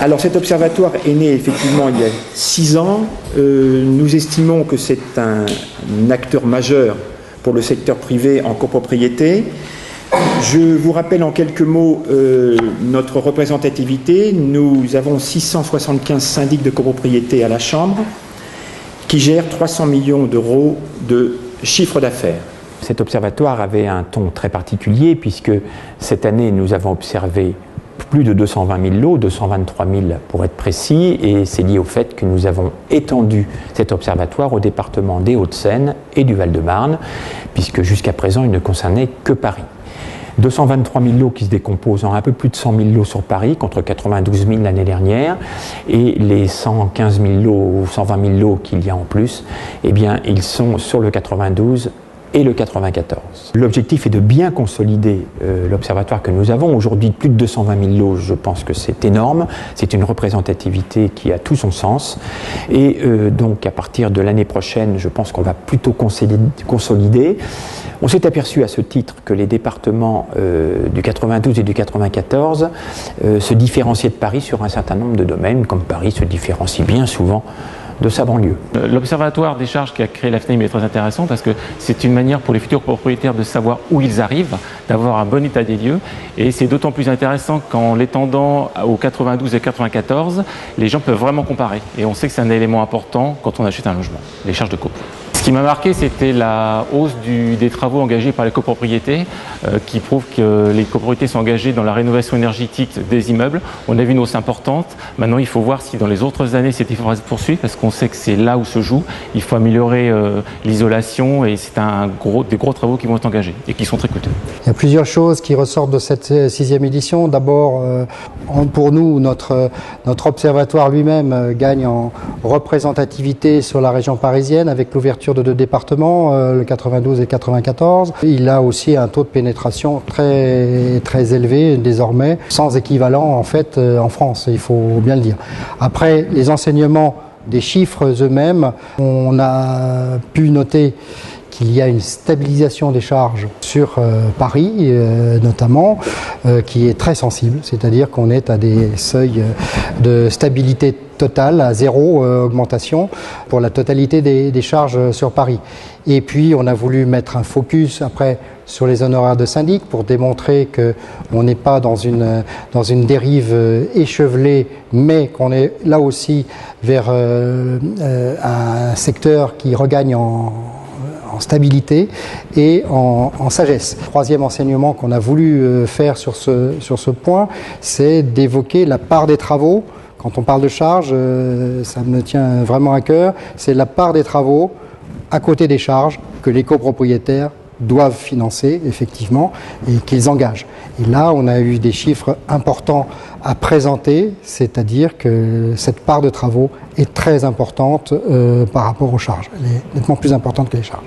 Alors cet observatoire est né effectivement il y a 6 ans. Nous estimons que c'est un acteur majeur pour le secteur privé en copropriété. Je vous rappelle en quelques mots notre représentativité. Nous avons 675 syndics de copropriété à la Chambre qui gèrent 300 millions d'euros de chiffre d'affaires. Cet observatoire avait un ton très particulier puisque cette année nous avons observé plus de 220 000 lots, 223 000 pour être précis, et c'est lié au fait que nous avons étendu cet observatoire au département des Hauts-de-Seine et du Val-de-Marne, puisque jusqu'à présent il ne concernait que Paris. 223 000 lots qui se décomposent en un peu plus de 100 000 lots sur Paris, contre 92 000 l'année dernière, et les 115 000 lots ou 120 000 lots qu'il y a en plus, eh bien ils sont sur le 92 et le 94. L'objectif est de bien consolider l'observatoire que nous avons. Aujourd'hui, plus de 220 000 lots, je pense que c'est énorme. C'est une représentativité qui a tout son sens. Et donc, à partir de l'année prochaine, je pense qu'on va plutôt consolider. On s'est aperçu à ce titre que les départements du 92 et du 94 se différenciaient de Paris sur un certain nombre de domaines, comme Paris se différencie bien souvent de sa banlieue. L'observatoire des charges qu'a créé la FNAIM est très intéressant parce que c'est une manière pour les futurs propriétaires de savoir où ils arrivent, d'avoir un bon état des lieux, et c'est d'autant plus intéressant qu'en l'étendant aux 92 et 94, les gens peuvent vraiment comparer, et on sait que c'est un élément important quand on achète un logement, les charges de copro. Ce qui m'a marqué, c'était la hausse des travaux engagés par les copropriétés, qui prouve que les copropriétés sont engagées dans la rénovation énergétique des immeubles. On a vu une hausse importante. Maintenant, il faut voir si dans les autres années, cet effort va se poursuivre, parce qu'on sait que c'est là où se joue. Il faut améliorer l'isolation, et c'est des gros travaux qui vont être engagés et qui sont très coûteux. Il y a plusieurs choses qui ressortent de cette 6e édition. D'abord, pour nous, notre observatoire lui-même gagne en représentativité sur la région parisienne avec l'ouverture de 2 départements, le 92 et le 94. Il a aussi un taux de pénétration très, très élevé désormais, sans équivalent en fait en France, il faut bien le dire. Après, les enseignements des chiffres eux-mêmes, on a pu noter qu'il y a une stabilisation des charges sur Paris notamment, qui est très sensible, c'est-à-dire qu'on est à des seuils de stabilité totale, à 0 augmentation pour la totalité des charges sur Paris. Et puis on a voulu mettre un focus après sur les honoraires de syndic pour démontrer qu'on n'est pas dans une dérive échevelée, mais qu'on est là aussi vers un secteur qui regagne en stabilité et en sagesse. Troisième enseignement qu'on a voulu faire sur ce point, c'est d'évoquer la part des travaux. Quand on parle de charges, ça me tient vraiment à cœur, c'est la part des travaux à côté des charges que les copropriétaires doivent financer effectivement et qu'ils engagent. Et là, on a eu des chiffres importants à présenter, c'est-à-dire que cette part de travaux est très importante par rapport aux charges. Elle est nettement plus importante que les charges.